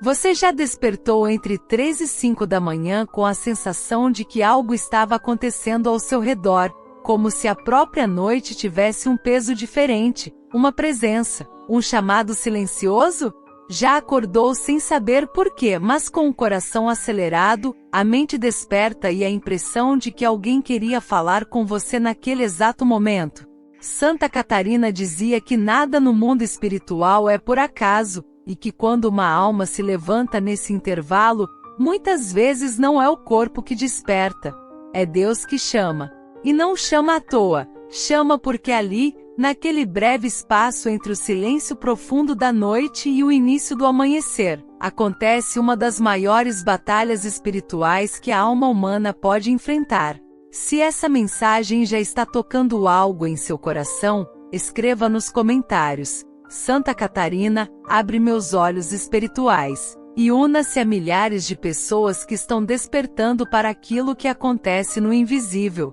Você já despertou entre 3 e 5 da manhã com a sensação de que algo estava acontecendo ao seu redor, como se a própria noite tivesse um peso diferente, uma presença, um chamado silencioso? Já acordou sem saber por quê, mas com o coração acelerado, a mente desperta e a impressão de que alguém queria falar com você naquele exato momento? Santa Catarina dizia que nada no mundo espiritual é por acaso, e que quando uma alma se levanta nesse intervalo, muitas vezes não é o corpo que desperta, é Deus que chama. E não chama à toa, chama porque ali, naquele breve espaço entre o silêncio profundo da noite e o início do amanhecer, acontece uma das maiores batalhas espirituais que a alma humana pode enfrentar. Se essa mensagem já está tocando algo em seu coração, escreva nos comentários: Santa Catarina, abre meus olhos espirituais, e una-se a milhares de pessoas que estão despertando para aquilo que acontece no invisível.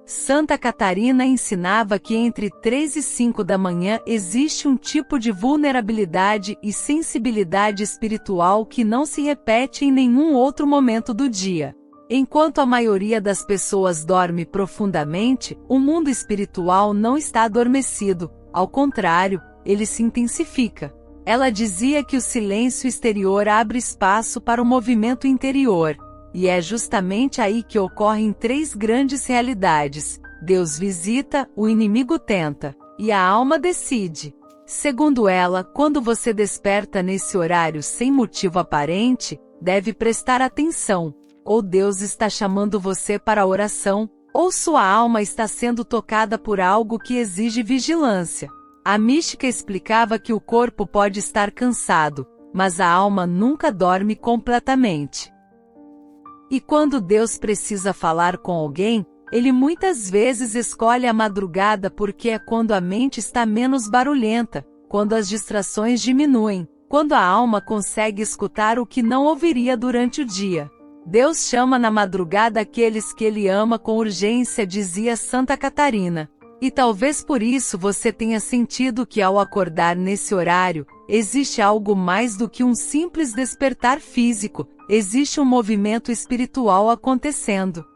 Santa Catarina ensinava que entre 3 e 5 da manhã existe um tipo de vulnerabilidade e sensibilidade espiritual que não se repete em nenhum outro momento do dia. Enquanto a maioria das pessoas dorme profundamente, o mundo espiritual não está adormecido, ao contrário, ele se intensifica. Ela dizia que o silêncio exterior abre espaço para o movimento interior. E é justamente aí que ocorrem 3 grandes realidades: Deus visita, o inimigo tenta, e a alma decide. Segundo ela, quando você desperta nesse horário sem motivo aparente, deve prestar atenção. Ou Deus está chamando você para a oração, ou sua alma está sendo tocada por algo que exige vigilância. A mística explicava que o corpo pode estar cansado, mas a alma nunca dorme completamente. E quando Deus precisa falar com alguém, Ele muitas vezes escolhe a madrugada porque é quando a mente está menos barulhenta, quando as distrações diminuem, quando a alma consegue escutar o que não ouviria durante o dia. Deus chama na madrugada aqueles que Ele ama com urgência, dizia Santa Catarina. E talvez por isso você tenha sentido que ao acordar nesse horário, existe algo mais do que um simples despertar físico, existe um movimento espiritual acontecendo.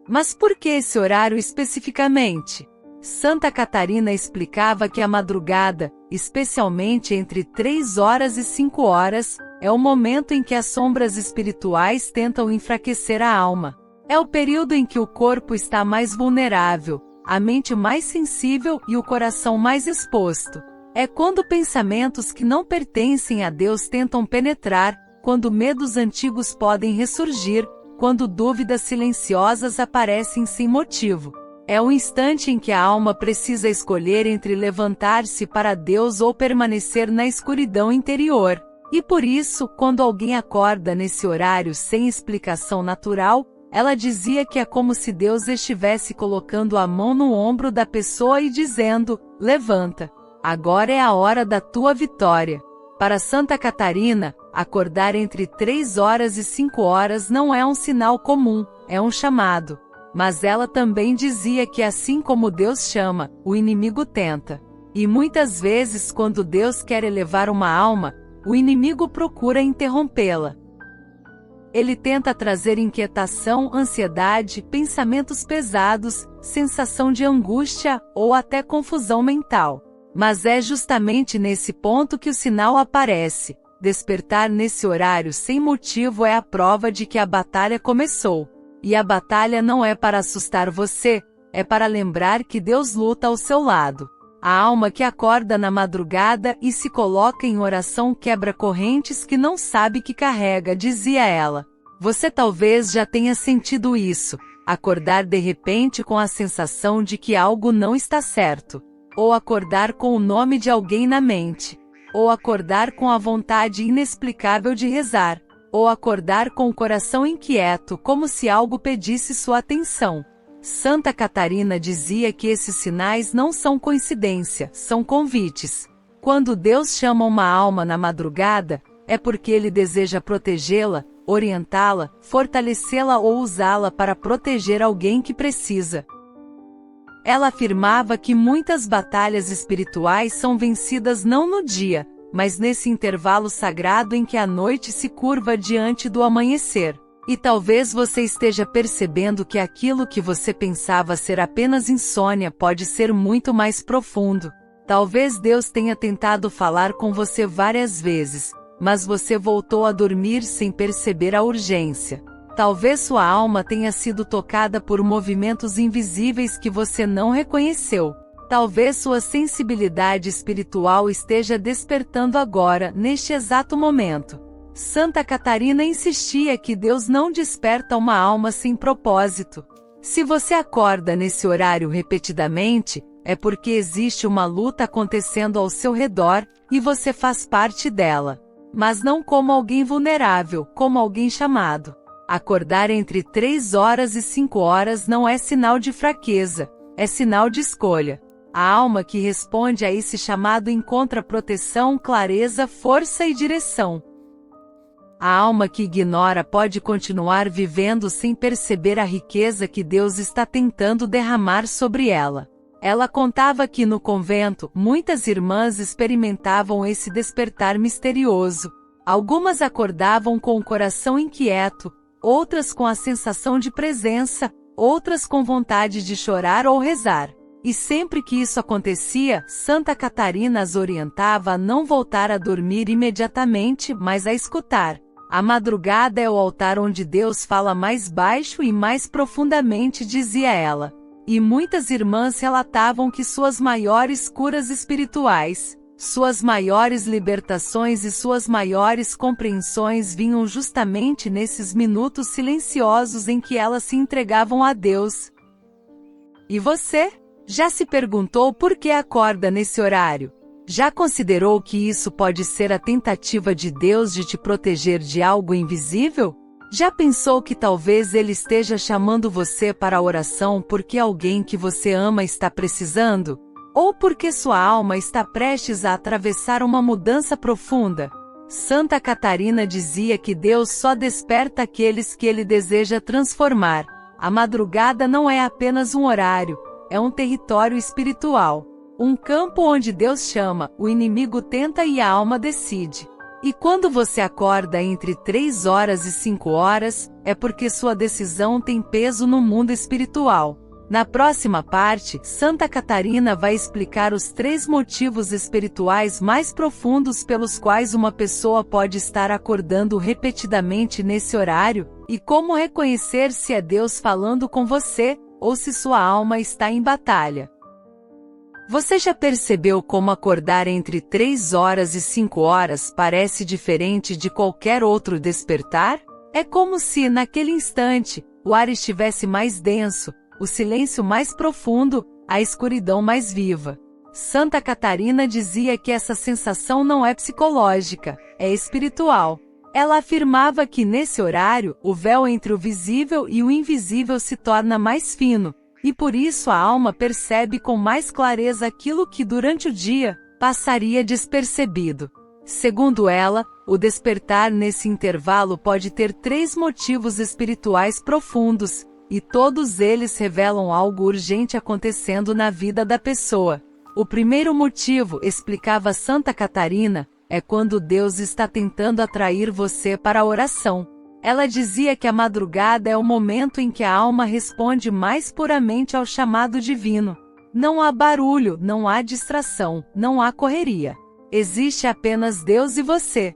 Mas por que esse horário especificamente? Santa Catarina explicava que a madrugada, especialmente entre 3 horas e 5 horas, é o momento em que as sombras espirituais tentam enfraquecer a alma. É o período em que o corpo está mais vulnerável, a mente mais sensível e o coração mais exposto. É quando pensamentos que não pertencem a Deus tentam penetrar, quando medos antigos podem ressurgir, quando dúvidas silenciosas aparecem sem motivo. É o instante em que a alma precisa escolher entre levantar-se para Deus ou permanecer na escuridão interior. E por isso, quando alguém acorda nesse horário sem explicação natural, ela dizia que é como se Deus estivesse colocando a mão no ombro da pessoa e dizendo: levanta, agora é a hora da tua vitória. Para Santa Catarina, acordar entre 3 horas e 5 horas não é um sinal comum, é um chamado. Mas ela também dizia que assim como Deus chama, o inimigo tenta. E muitas vezes quando Deus quer elevar uma alma, o inimigo procura interrompê-la. Ele tenta trazer inquietação, ansiedade, pensamentos pesados, sensação de angústia ou até confusão mental. Mas é justamente nesse ponto que o sinal aparece. Despertar nesse horário sem motivo é a prova de que a batalha começou. E a batalha não é para assustar você, é para lembrar que Deus luta ao seu lado. A alma que acorda na madrugada e se coloca em oração quebra correntes que não sabe que carrega, dizia ela. Você talvez já tenha sentido isso, acordar de repente com a sensação de que algo não está certo, ou acordar com o nome de alguém na mente, ou acordar com a vontade inexplicável de rezar, ou acordar com o coração inquieto como se algo pedisse sua atenção. Santa Catarina dizia que esses sinais não são coincidência, são convites. Quando Deus chama uma alma na madrugada, é porque Ele deseja protegê-la, orientá-la, fortalecê-la ou usá-la para proteger alguém que precisa. Ela afirmava que muitas batalhas espirituais são vencidas não no dia, mas nesse intervalo sagrado em que a noite se curva diante do amanhecer. E talvez você esteja percebendo que aquilo que você pensava ser apenas insônia pode ser muito mais profundo. Talvez Deus tenha tentado falar com você várias vezes, mas você voltou a dormir sem perceber a urgência. Talvez sua alma tenha sido tocada por movimentos invisíveis que você não reconheceu. Talvez sua sensibilidade espiritual esteja despertando agora, neste exato momento. Santa Catarina insistia que Deus não desperta uma alma sem propósito. Se você acorda nesse horário repetidamente, é porque existe uma luta acontecendo ao seu redor, e você faz parte dela. Mas não como alguém vulnerável, como alguém chamado. Acordar entre 3 horas e 5 horas não é sinal de fraqueza, é sinal de escolha. A alma que responde a esse chamado encontra proteção, clareza, força e direção. A alma que ignora pode continuar vivendo sem perceber a riqueza que Deus está tentando derramar sobre ela. Ela contava que no convento, muitas irmãs experimentavam esse despertar misterioso. Algumas acordavam com o coração inquieto, outras com a sensação de presença, outras com vontade de chorar ou rezar. E sempre que isso acontecia, Santa Catarina as orientava a não voltar a dormir imediatamente, mas a escutar. A madrugada é o altar onde Deus fala mais baixo e mais profundamente, dizia ela. E muitas irmãs relatavam que suas maiores curas espirituais, suas maiores libertações e suas maiores compreensões vinham justamente nesses minutos silenciosos em que elas se entregavam a Deus. E você? Já se perguntou por que acorda nesse horário? Já considerou que isso pode ser a tentativa de Deus de te proteger de algo invisível? Já pensou que talvez Ele esteja chamando você para a oração porque alguém que você ama está precisando? Ou porque sua alma está prestes a atravessar uma mudança profunda? Santa Catarina dizia que Deus só desperta aqueles que Ele deseja transformar. A madrugada não é apenas um horário, é um território espiritual. Um campo onde Deus chama, o inimigo tenta e a alma decide. E quando você acorda entre 3 horas e 5 horas, é porque sua decisão tem peso no mundo espiritual. Na próxima parte, Santa Catarina vai explicar os 3 motivos espirituais mais profundos pelos quais uma pessoa pode estar acordando repetidamente nesse horário, e como reconhecer se é Deus falando com você, ou se sua alma está em batalha. Você já percebeu como acordar entre 3 horas e 5 horas parece diferente de qualquer outro despertar? É como se, naquele instante, o ar estivesse mais denso, o silêncio mais profundo, a escuridão mais viva. Santa Catarina dizia que essa sensação não é psicológica, é espiritual. Ela afirmava que nesse horário, o véu entre o visível e o invisível se torna mais fino, e por isso a alma percebe com mais clareza aquilo que durante o dia passaria despercebido. Segundo ela, o despertar nesse intervalo pode ter 3 motivos espirituais profundos, e todos eles revelam algo urgente acontecendo na vida da pessoa. O primeiro motivo, explicava Santa Catarina, é quando Deus está tentando atrair você para a oração. Ela dizia que a madrugada é o momento em que a alma responde mais puramente ao chamado divino. Não há barulho, não há distração, não há correria. Existe apenas Deus e você.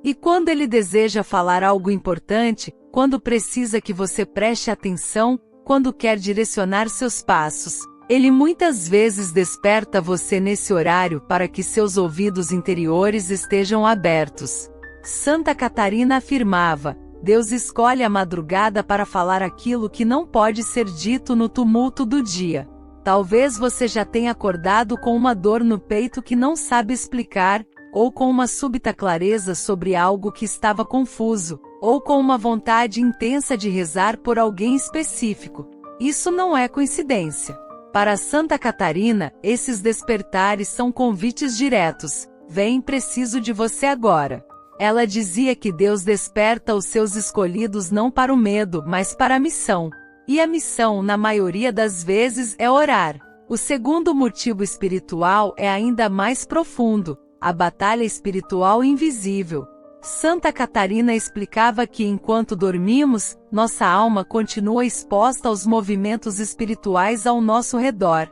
E quando Ele deseja falar algo importante, quando precisa que você preste atenção, quando quer direcionar seus passos, Ele muitas vezes desperta você nesse horário para que seus ouvidos interiores estejam abertos. Santa Catarina afirmava, Deus escolhe a madrugada para falar aquilo que não pode ser dito no tumulto do dia. Talvez você já tenha acordado com uma dor no peito que não sabe explicar, ou com uma súbita clareza sobre algo que estava confuso, ou com uma vontade intensa de rezar por alguém específico. Isso não é coincidência. Para Santa Catarina, esses despertares são convites diretos. Vem, preciso de você agora. Ela dizia que Deus desperta os seus escolhidos não para o medo, mas para a missão. E a missão, na maioria das vezes, é orar. O segundo motivo espiritual é ainda mais profundo. a batalha espiritual invisível. Santa Catarina explicava que enquanto dormimos, nossa alma continua exposta aos movimentos espirituais ao nosso redor.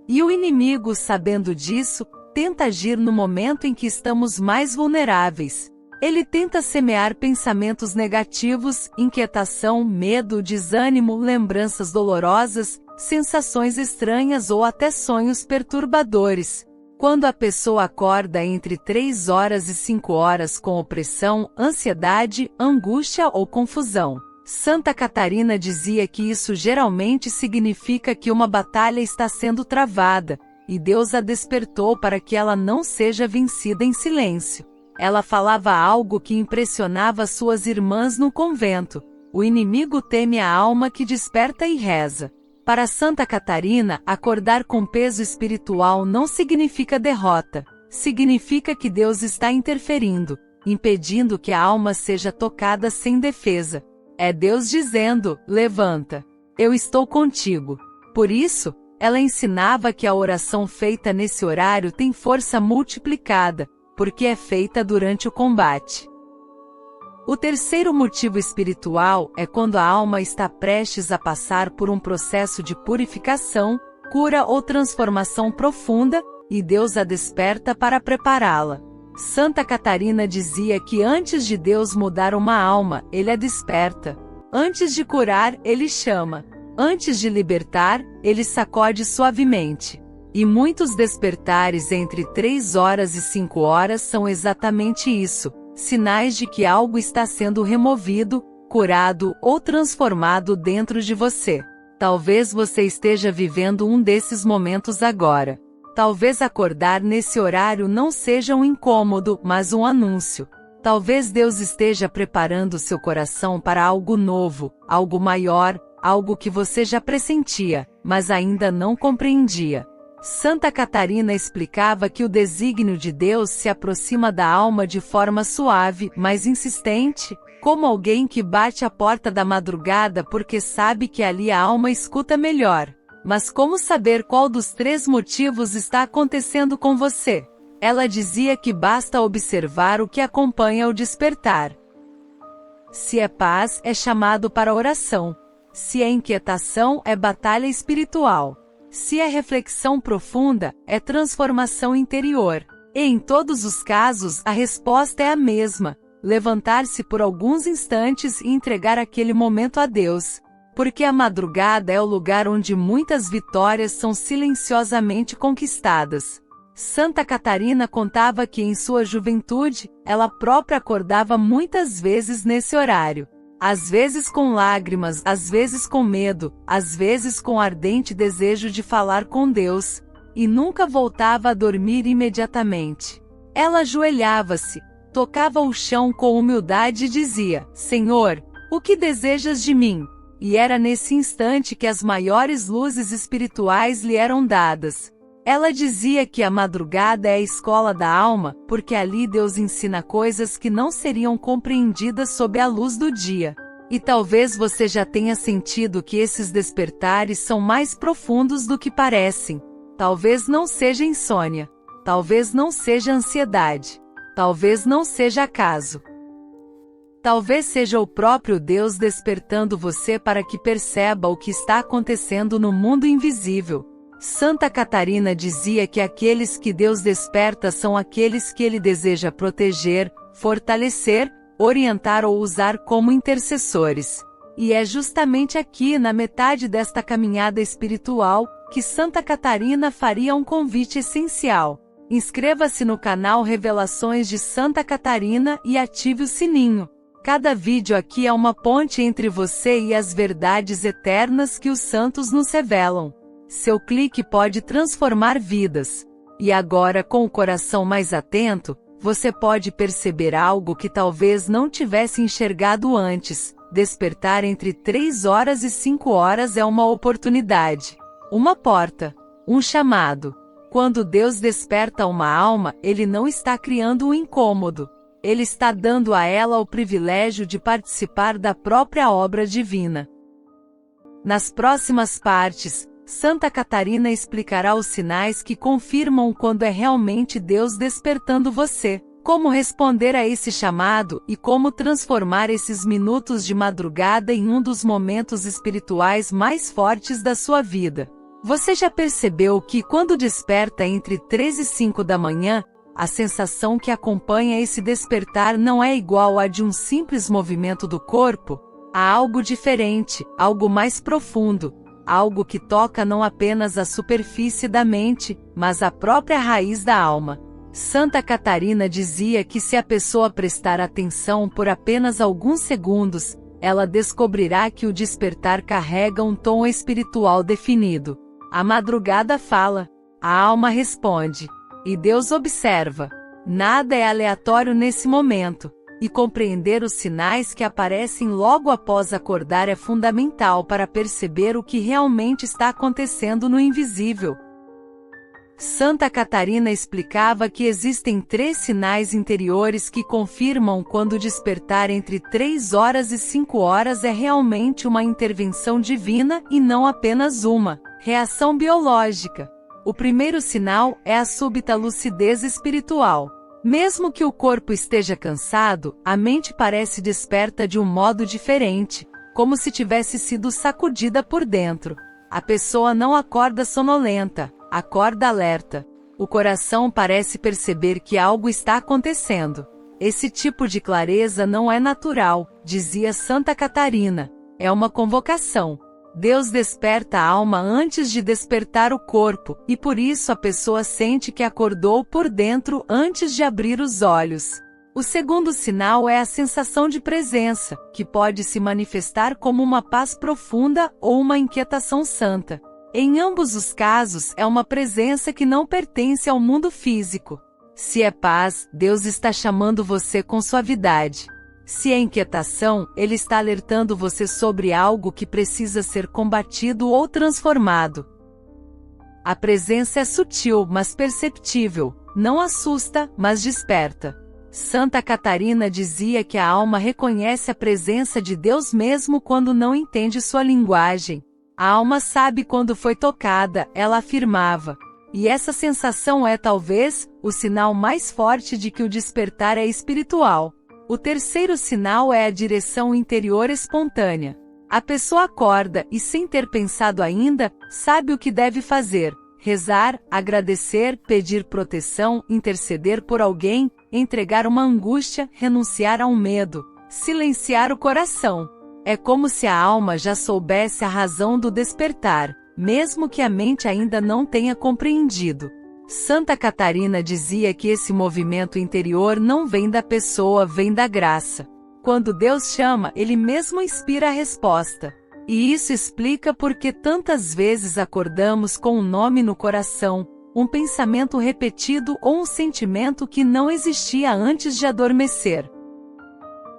E o inimigo, sabendo disso, tenta agir no momento em que estamos mais vulneráveis. Ele tenta semear pensamentos negativos, inquietação, medo, desânimo, lembranças dolorosas, sensações estranhas ou até sonhos perturbadores. Quando a pessoa acorda entre 3 horas e 5 horas com opressão, ansiedade, angústia ou confusão, Santa Catarina dizia que isso geralmente significa que uma batalha está sendo travada, e Deus a despertou para que ela não seja vencida em silêncio. Ela falava algo que impressionava suas irmãs no convento: o inimigo teme a alma que desperta e reza. Para Santa Catarina, acordar com peso espiritual não significa derrota, significa que Deus está interferindo, impedindo que a alma seja tocada sem defesa. É Deus dizendo: levanta, eu estou contigo. Por isso, ela ensinava que a oração feita nesse horário tem força multiplicada, porque é feita durante o combate. O terceiro motivo espiritual é quando a alma está prestes a passar por um processo de purificação, cura ou transformação profunda, e Deus a desperta para prepará-la. Santa Catarina dizia que antes de Deus mudar uma alma, Ele a desperta. Antes de curar, Ele chama. Antes de libertar, Ele sacode suavemente. E muitos despertares entre 3 horas e 5 horas são exatamente isso. Sinais de que algo está sendo removido, curado ou transformado dentro de você. Talvez você esteja vivendo um desses momentos agora. Talvez acordar nesse horário não seja um incômodo, mas um anúncio. Talvez Deus esteja preparando seu coração para algo novo, algo maior, algo que você já pressentia, mas ainda não compreendia. Santa Catarina explicava que o desígnio de Deus se aproxima da alma de forma suave, mas insistente, como alguém que bate a porta da madrugada porque sabe que ali a alma escuta melhor. Mas como saber qual dos 3 motivos está acontecendo com você? Ela dizia que basta observar o que acompanha o despertar. Se é paz, é chamado para oração. Se é inquietação, é batalha espiritual. Se é reflexão profunda, é transformação interior. E em todos os casos, a resposta é a mesma: levantar-se por alguns instantes e entregar aquele momento a Deus. Porque a madrugada é o lugar onde muitas vitórias são silenciosamente conquistadas. Santa Catarina contava que em sua juventude, ela própria acordava muitas vezes nesse horário. Às vezes com lágrimas, às vezes com medo, às vezes com ardente desejo de falar com Deus, e nunca voltava a dormir imediatamente. Ela ajoelhava-se, tocava o chão com humildade e dizia: Senhor, o que desejas de mim? E era nesse instante que as maiores luzes espirituais lhe eram dadas. Ela dizia que a madrugada é a escola da alma, porque ali Deus ensina coisas que não seriam compreendidas sob a luz do dia. E talvez você já tenha sentido que esses despertares são mais profundos do que parecem. Talvez não seja insônia. Talvez não seja ansiedade. Talvez não seja acaso. Talvez seja o próprio Deus despertando você para que perceba o que está acontecendo no mundo invisível. Santa Catarina dizia que aqueles que Deus desperta são aqueles que Ele deseja proteger, fortalecer, orientar ou usar como intercessores. E é justamente aqui, na metade desta caminhada espiritual, que Santa Catarina faria um convite essencial. Inscreva-se no canal Revelações de Santa Catarina e ative o sininho. Cada vídeo aqui é uma ponte entre você e as verdades eternas que os santos nos revelam. Seu clique pode transformar vidas. E agora, com o coração mais atento, você pode perceber algo que talvez não tivesse enxergado antes. Despertar entre 3 horas e 5 horas é uma oportunidade, uma porta, um chamado. Quando Deus desperta uma alma, Ele não está criando um incômodo. Ele está dando a ela o privilégio de participar da própria obra divina. Nas próximas partes, Santa Catarina explicará os sinais que confirmam quando é realmente Deus despertando você, como responder a esse chamado e como transformar esses minutos de madrugada em um dos momentos espirituais mais fortes da sua vida. Você já percebeu que quando desperta entre 3 e 5 da manhã, a sensação que acompanha esse despertar não é igual à de um simples movimento do corpo? Há algo diferente, algo mais profundo, algo que toca não apenas a superfície da mente, mas a própria raiz da alma. Santa Catarina dizia que se a pessoa prestar atenção por apenas alguns segundos, ela descobrirá que o despertar carrega um tom espiritual definido. A madrugada fala, a alma responde, e Deus observa. Nada é aleatório nesse momento, e compreender os sinais que aparecem logo após acordar é fundamental para perceber o que realmente está acontecendo no invisível. Santa Catarina explicava que existem 3 sinais interiores que confirmam quando despertar entre 3 horas e 5 horas é realmente uma intervenção divina e não apenas uma reação biológica. O primeiro sinal é a súbita lucidez espiritual. Mesmo que o corpo esteja cansado, a mente parece desperta de um modo diferente, como se tivesse sido sacudida por dentro. A pessoa não acorda sonolenta, acorda alerta. O coração parece perceber que algo está acontecendo. Esse tipo de clareza não é natural, dizia Santa Catarina. É uma convocação. Deus desperta a alma antes de despertar o corpo, e por isso a pessoa sente que acordou por dentro antes de abrir os olhos. O segundo sinal é a sensação de presença, que pode se manifestar como uma paz profunda ou uma inquietação santa. Em ambos os casos, é uma presença que não pertence ao mundo físico. Se é paz, Deus está chamando você com suavidade. Se é inquietação, Ele está alertando você sobre algo que precisa ser combatido ou transformado. A presença é sutil, mas perceptível. Não assusta, mas desperta. Santa Catarina dizia que a alma reconhece a presença de Deus mesmo quando não entende sua linguagem. A alma sabe quando foi tocada, ela afirmava. E essa sensação é talvez o sinal mais forte de que o despertar é espiritual. O terceiro sinal é a direção interior espontânea. A pessoa acorda e, sem ter pensado ainda, sabe o que deve fazer: rezar, agradecer, pedir proteção, interceder por alguém, entregar uma angústia, renunciar a um medo, silenciar o coração. É como se a alma já soubesse a razão do despertar, mesmo que a mente ainda não tenha compreendido. Santa Catarina dizia que esse movimento interior não vem da pessoa, vem da graça. Quando Deus chama, Ele mesmo inspira a resposta. E isso explica por que tantas vezes acordamos com um nome no coração, um pensamento repetido ou um sentimento que não existia antes de adormecer.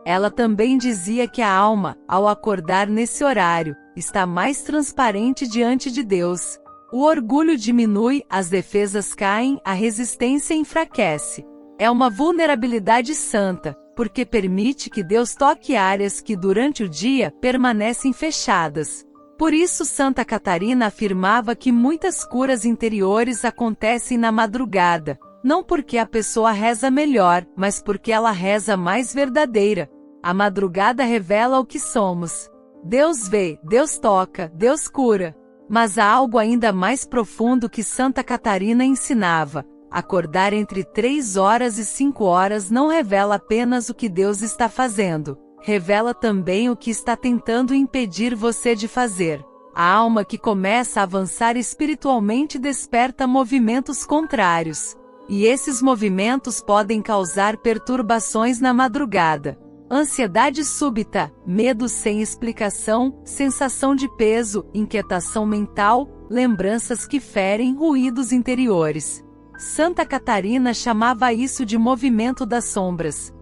Ela também dizia que a alma, ao acordar nesse horário, está mais transparente diante de Deus. O orgulho diminui, as defesas caem, a resistência enfraquece. É uma vulnerabilidade santa, porque permite que Deus toque áreas que durante o dia permanecem fechadas. Por isso Santa Catarina afirmava que muitas curas interiores acontecem na madrugada, não porque a pessoa reza melhor, mas porque ela reza mais verdadeira. A madrugada revela o que somos. Deus vê, Deus toca, Deus cura. Mas há algo ainda mais profundo que Santa Catarina ensinava. Acordar entre 3 horas e 5 horas não revela apenas o que Deus está fazendo. Revela também o que está tentando impedir você de fazer. A alma que começa a avançar espiritualmente desperta movimentos contrários. E esses movimentos podem causar perturbações na madrugada. Ansiedade súbita, medo sem explicação, sensação de peso, inquietação mental, lembranças que ferem, ruídos interiores. Santa Catarina chamava isso de movimento das sombras.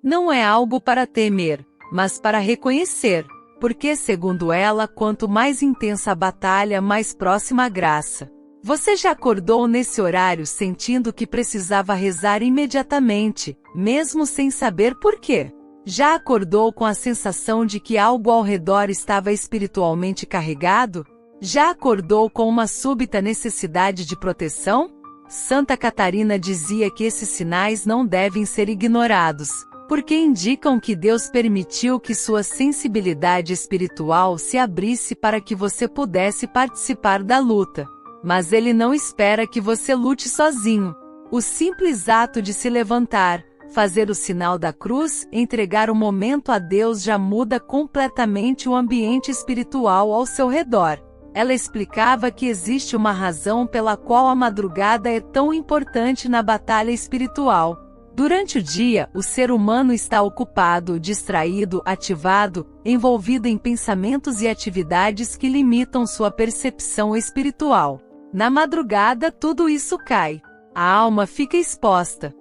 Não é algo para temer, mas para reconhecer, porque, segundo ela, quanto mais intensa a batalha, mais próxima a graça. Você já acordou nesse horário sentindo que precisava rezar imediatamente, mesmo sem saber por quê? Já acordou com a sensação de que algo ao redor estava espiritualmente carregado? Já acordou com uma súbita necessidade de proteção? Santa Catarina dizia que esses sinais não devem ser ignorados, porque indicam que Deus permitiu que sua sensibilidade espiritual se abrisse para que você pudesse participar da luta. Mas Ele não espera que você lute sozinho. O simples ato de se levantar, fazer o sinal da cruz, entregar o momento a Deus já muda completamente o ambiente espiritual ao seu redor. Ela explicava que existe uma razão pela qual a madrugada é tão importante na batalha espiritual. Durante o dia, o ser humano está ocupado, distraído, ativado, envolvido em pensamentos e atividades que limitam sua percepção espiritual. Na madrugada, tudo isso cai. A alma fica exposta.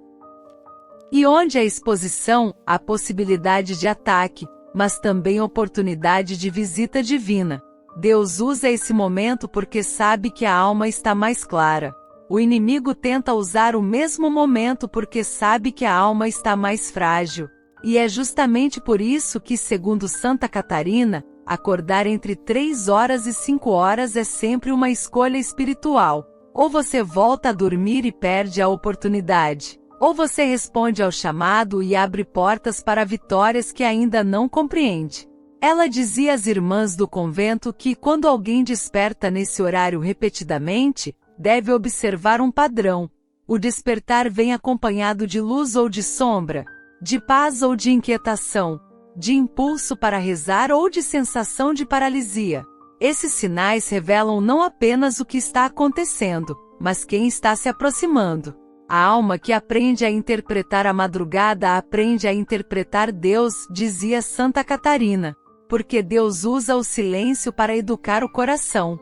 E onde há exposição, há possibilidade de ataque, mas também oportunidade de visita divina. Deus usa esse momento porque sabe que a alma está mais clara. O inimigo tenta usar o mesmo momento porque sabe que a alma está mais frágil. E é justamente por isso que, segundo Santa Catarina, acordar entre 3 horas e 5 horas é sempre uma escolha espiritual. Ou você volta a dormir e perde a oportunidade, ou você responde ao chamado e abre portas para vitórias que ainda não compreende. Ela dizia às irmãs do convento que, quando alguém desperta nesse horário repetidamente, deve observar um padrão. O despertar vem acompanhado de luz ou de sombra, de paz ou de inquietação, de impulso para rezar ou de sensação de paralisia. Esses sinais revelam não apenas o que está acontecendo, mas quem está se aproximando. A alma que aprende a interpretar a madrugada aprende a interpretar Deus, dizia Santa Catarina, porque Deus usa o silêncio para educar o coração.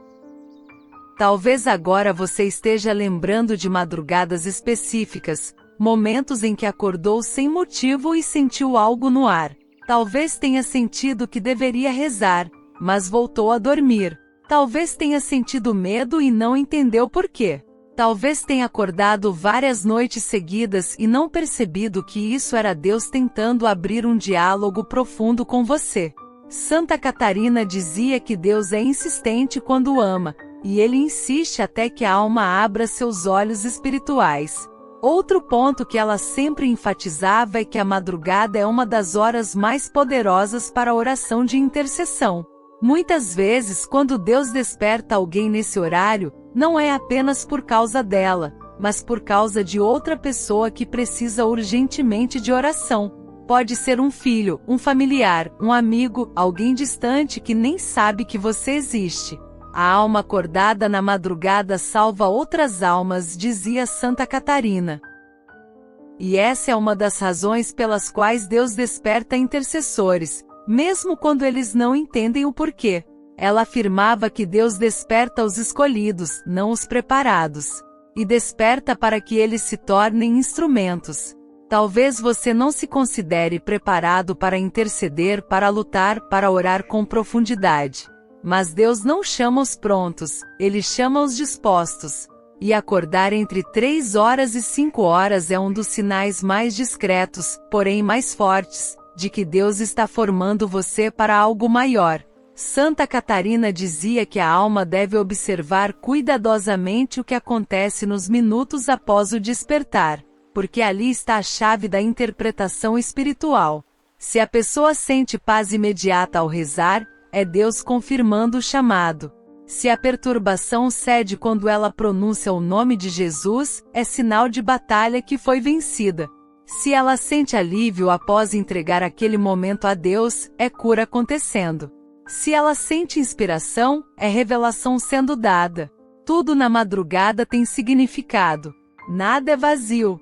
Talvez agora você esteja lembrando de madrugadas específicas, momentos em que acordou sem motivo e sentiu algo no ar. Talvez tenha sentido que deveria rezar, mas voltou a dormir. Talvez tenha sentido medo e não entendeu por quê. Talvez tenha acordado várias noites seguidas e não percebido que isso era Deus tentando abrir um diálogo profundo com você. Santa Catarina dizia que Deus é insistente quando ama, e Ele insiste até que a alma abra seus olhos espirituais. Outro ponto que ela sempre enfatizava é que a madrugada é uma das horas mais poderosas para a oração de intercessão. Muitas vezes, quando Deus desperta alguém nesse horário, não é apenas por causa dela, mas por causa de outra pessoa que precisa urgentemente de oração. Pode ser um filho, um familiar, um amigo, alguém distante que nem sabe que você existe. A alma acordada na madrugada salva outras almas, dizia Santa Catarina. E essa é uma das razões pelas quais Deus desperta intercessores, mesmo quando eles não entendem o porquê. Ela afirmava que Deus desperta os escolhidos, não os preparados, e desperta para que eles se tornem instrumentos. Talvez você não se considere preparado para interceder, para lutar, para orar com profundidade. Mas Deus não chama os prontos, Ele chama os dispostos. E acordar entre 3 horas e 5 horas é um dos sinais mais discretos, porém mais fortes, de que Deus está formando você para algo maior. Santa Catarina dizia que a alma deve observar cuidadosamente o que acontece nos minutos após o despertar, porque ali está a chave da interpretação espiritual. Se a pessoa sente paz imediata ao rezar, é Deus confirmando o chamado. Se a perturbação cede quando ela pronuncia o nome de Jesus, é sinal de batalha que foi vencida. Se ela sente alívio após entregar aquele momento a Deus, é cura acontecendo. Se ela sente inspiração, é revelação sendo dada. Tudo na madrugada tem significado. Nada é vazio.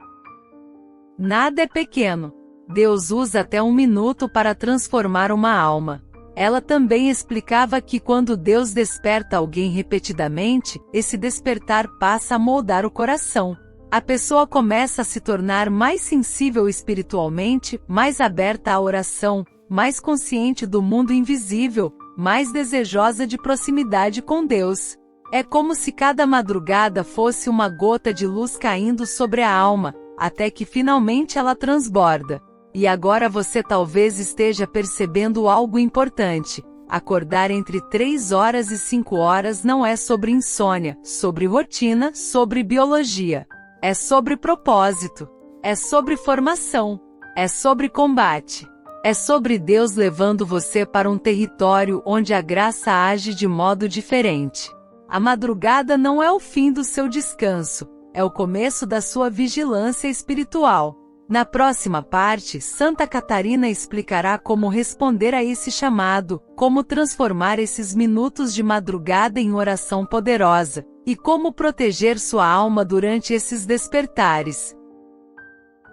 Nada é pequeno. Deus usa até 1 minuto para transformar uma alma. Ela também explicava que quando Deus desperta alguém repetidamente, esse despertar passa a moldar o coração. A pessoa começa a se tornar mais sensível espiritualmente, mais aberta à oração, mais consciente do mundo invisível, mais desejosa de proximidade com Deus. É como se cada madrugada fosse uma gota de luz caindo sobre a alma, até que finalmente ela transborda. E agora você talvez esteja percebendo algo importante. Acordar entre 3 horas e 5 horas não é sobre insônia, sobre rotina, sobre biologia. É sobre propósito. É sobre formação. É sobre combate. É sobre Deus levando você para um território onde a graça age de modo diferente. A madrugada não é o fim do seu descanso, é o começo da sua vigilância espiritual. Na próxima parte, Santa Catarina explicará como responder a esse chamado, como transformar esses minutos de madrugada em oração poderosa, e como proteger sua alma durante esses despertares.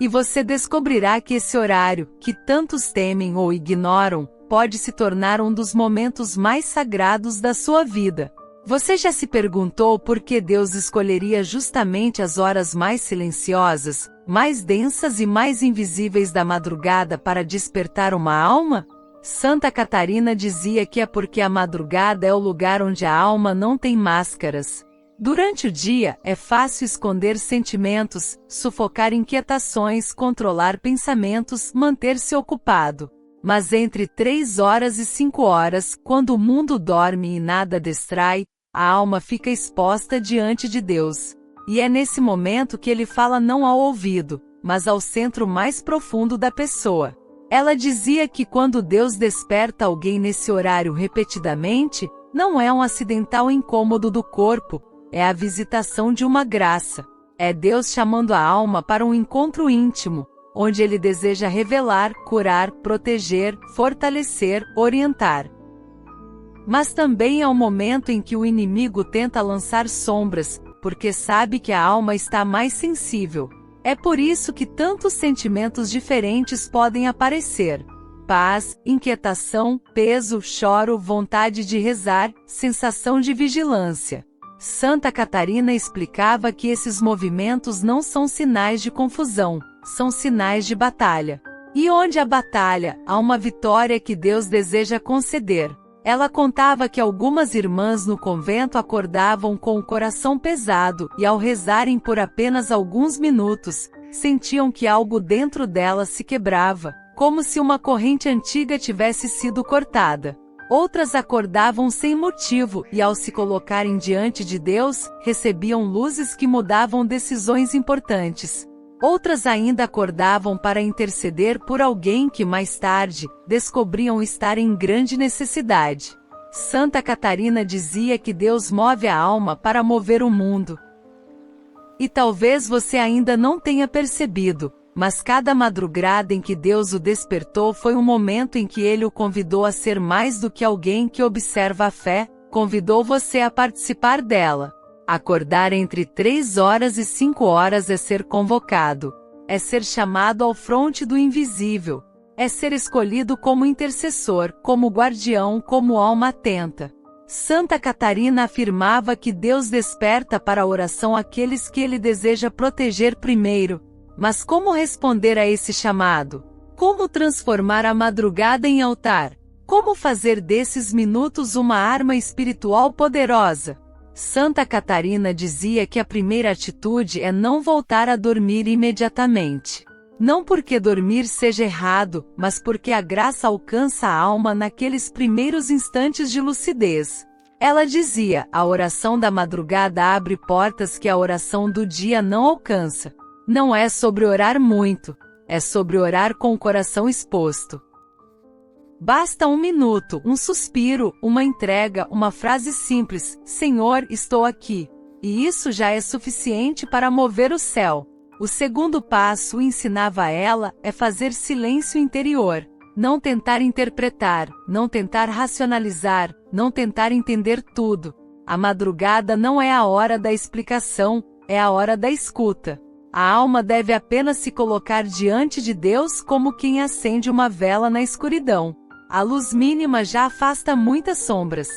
E você descobrirá que esse horário, que tantos temem ou ignoram, pode se tornar um dos momentos mais sagrados da sua vida. Você já se perguntou por que Deus escolheria justamente as horas mais silenciosas, mais densas e mais invisíveis da madrugada para despertar uma alma? Santa Catarina dizia que é porque a madrugada é o lugar onde a alma não tem máscaras. Durante o dia, é fácil esconder sentimentos, sufocar inquietações, controlar pensamentos, manter-se ocupado. Mas entre 3 horas e 5 horas, quando o mundo dorme e nada distrai, a alma fica exposta diante de Deus. E é nesse momento que ele fala não ao ouvido, mas ao centro mais profundo da pessoa. Ela dizia que quando Deus desperta alguém nesse horário repetidamente, não é um acidental incômodo do corpo, é a visitação de uma graça. É Deus chamando a alma para um encontro íntimo, onde Ele deseja revelar, curar, proteger, fortalecer, orientar. Mas também é o momento em que o inimigo tenta lançar sombras, porque sabe que a alma está mais sensível. É por isso que tantos sentimentos diferentes podem aparecer. Paz, inquietação, peso, choro, vontade de rezar, sensação de vigilância. Santa Catarina explicava que esses movimentos não são sinais de confusão, são sinais de batalha. E onde há batalha, há uma vitória que Deus deseja conceder. Ela contava que algumas irmãs no convento acordavam com o coração pesado e ao rezarem por apenas alguns minutos, sentiam que algo dentro delas se quebrava, como se uma corrente antiga tivesse sido cortada. Outras acordavam sem motivo e ao se colocarem diante de Deus, recebiam luzes que mudavam decisões importantes. Outras ainda acordavam para interceder por alguém que mais tarde, descobriam estar em grande necessidade. Santa Catarina dizia que Deus move a alma para mover o mundo. E talvez você ainda não tenha percebido, mas cada madrugada em que Deus o despertou foi um momento em que Ele o convidou a ser mais do que alguém que observa a fé, convidou você a participar dela. Acordar entre 3 horas e 5 horas é ser convocado, é ser chamado ao fronte do invisível, é ser escolhido como intercessor, como guardião, como alma atenta. Santa Catarina afirmava que Deus desperta para a oração aqueles que Ele deseja proteger primeiro. Mas como responder a esse chamado? Como transformar a madrugada em altar? Como fazer desses minutos uma arma espiritual poderosa? Santa Catarina dizia que a primeira atitude é não voltar a dormir imediatamente. Não porque dormir seja errado, mas porque a graça alcança a alma naqueles primeiros instantes de lucidez. Ela dizia, a oração da madrugada abre portas que a oração do dia não alcança. Não é sobre orar muito, é sobre orar com o coração exposto. Basta um minuto, um suspiro, uma entrega, uma frase simples, Senhor, estou aqui. E isso já é suficiente para mover o céu. O segundo passo, ensinava ela, é fazer silêncio interior. Não tentar interpretar, não tentar racionalizar, não tentar entender tudo. A madrugada não é a hora da explicação, é a hora da escuta. A alma deve apenas se colocar diante de Deus como quem acende uma vela na escuridão. A luz mínima já afasta muitas sombras.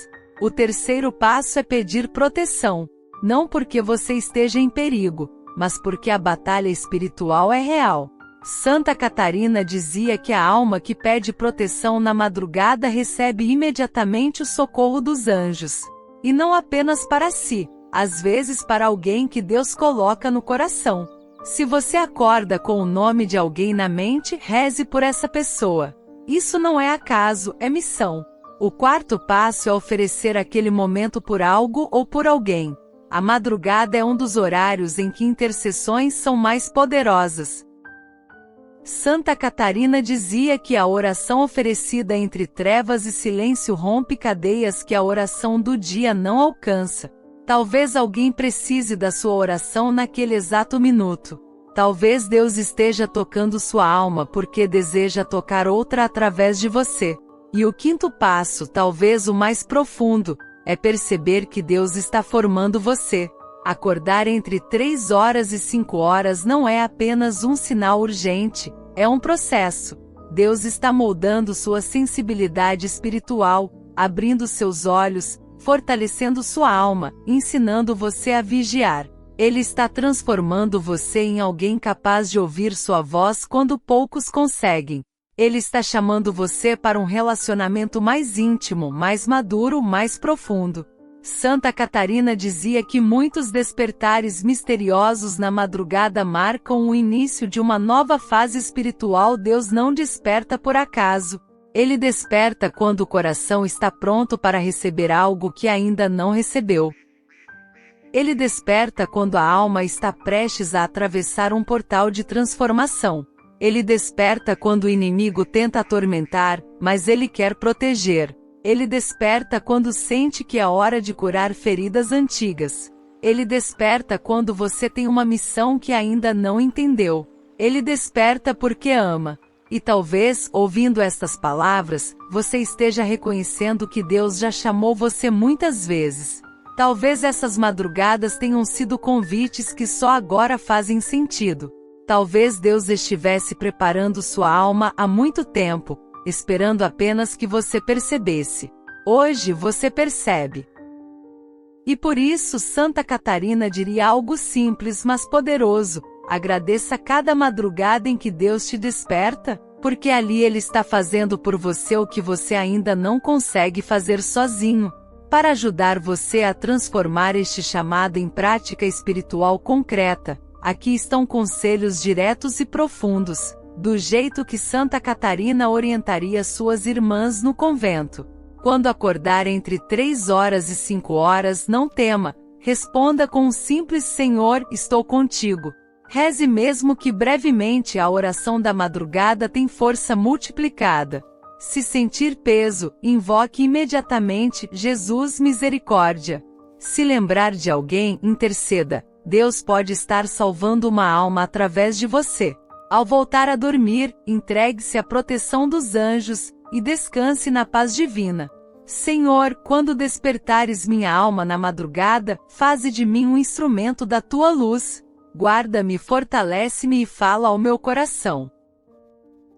O terceiro passo é pedir proteção. Não porque você esteja em perigo, mas porque a batalha espiritual é real. Santa Catarina dizia que a alma que pede proteção na madrugada recebe imediatamente o socorro dos anjos. E não apenas para si, às vezes para alguém que Deus coloca no coração. Se você acorda com o nome de alguém na mente, reze por essa pessoa. Isso não é acaso, é missão. O quarto passo é oferecer aquele momento por algo ou por alguém. A madrugada é um dos horários em que intercessões são mais poderosas. Santa Catarina dizia que a oração oferecida entre trevas e silêncio rompe cadeias que a oração do dia não alcança. Talvez alguém precise da sua oração naquele exato minuto. Talvez Deus esteja tocando sua alma porque deseja tocar outra através de você. E o quinto passo, talvez o mais profundo, é perceber que Deus está formando você. Acordar entre 3 horas e 5 horas não é apenas um sinal urgente, é um processo. Deus está moldando sua sensibilidade espiritual, abrindo seus olhos, fortalecendo sua alma, ensinando você a vigiar. Ele está transformando você em alguém capaz de ouvir sua voz quando poucos conseguem. Ele está chamando você para um relacionamento mais íntimo, mais maduro, mais profundo. Santa Catarina dizia que muitos despertares misteriosos na madrugada marcam o início de uma nova fase espiritual. Deus não desperta por acaso. Ele desperta quando o coração está pronto para receber algo que ainda não recebeu. Ele desperta quando a alma está prestes a atravessar um portal de transformação. Ele desperta quando o inimigo tenta atormentar, mas ele quer proteger. Ele desperta quando sente que é hora de curar feridas antigas. Ele desperta quando você tem uma missão que ainda não entendeu. Ele desperta porque ama. E talvez, ouvindo estas palavras, você esteja reconhecendo que Deus já chamou você muitas vezes. Talvez essas madrugadas tenham sido convites que só agora fazem sentido. Talvez Deus estivesse preparando sua alma há muito tempo, esperando apenas que você percebesse. Hoje você percebe. E por isso Santa Catarina diria algo simples mas poderoso: agradeça cada madrugada em que Deus te desperta, porque ali Ele está fazendo por você o que você ainda não consegue fazer sozinho. Para ajudar você a transformar este chamado em prática espiritual concreta, aqui estão conselhos diretos e profundos, do jeito que Santa Catarina orientaria suas irmãs no convento. Quando acordar entre 3 horas e 5 horas, não tema, responda com um simples Senhor, estou contigo. Reze mesmo que brevemente. A oração da madrugada tem força multiplicada. Se sentir peso, invoque imediatamente Jesus misericórdia. Se lembrar de alguém, interceda. Deus pode estar salvando uma alma através de você. Ao voltar a dormir, entregue-se à proteção dos anjos, e descanse na paz divina. Senhor, quando despertares minha alma na madrugada, faze de mim um instrumento da tua luz. Guarda-me, fortalece-me e fala ao meu coração.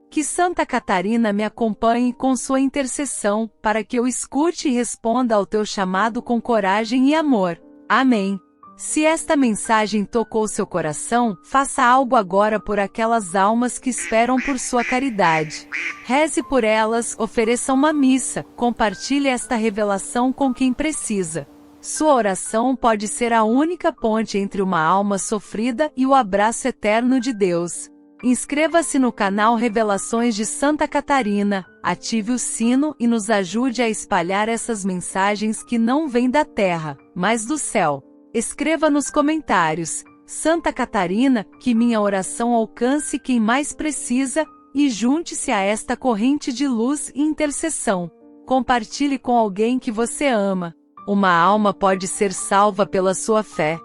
Que Santa Catarina me acompanhe com sua intercessão, para que eu escute e responda ao teu chamado com coragem e amor. Amém. Se esta mensagem tocou seu coração, faça algo agora por aquelas almas que esperam por sua caridade. Reze por elas, ofereça uma missa, compartilhe esta revelação com quem precisa. Sua oração pode ser a única ponte entre uma alma sofrida e o abraço eterno de Deus. Inscreva-se no canal Revelações de Santa Catarina, ative o sino e nos ajude a espalhar essas mensagens que não vêm da terra, mas do céu. Escreva nos comentários: Santa Catarina, que minha oração alcance quem mais precisa, e junte-se a esta corrente de luz e intercessão. Compartilhe com alguém que você ama. Uma alma pode ser salva pela sua fé.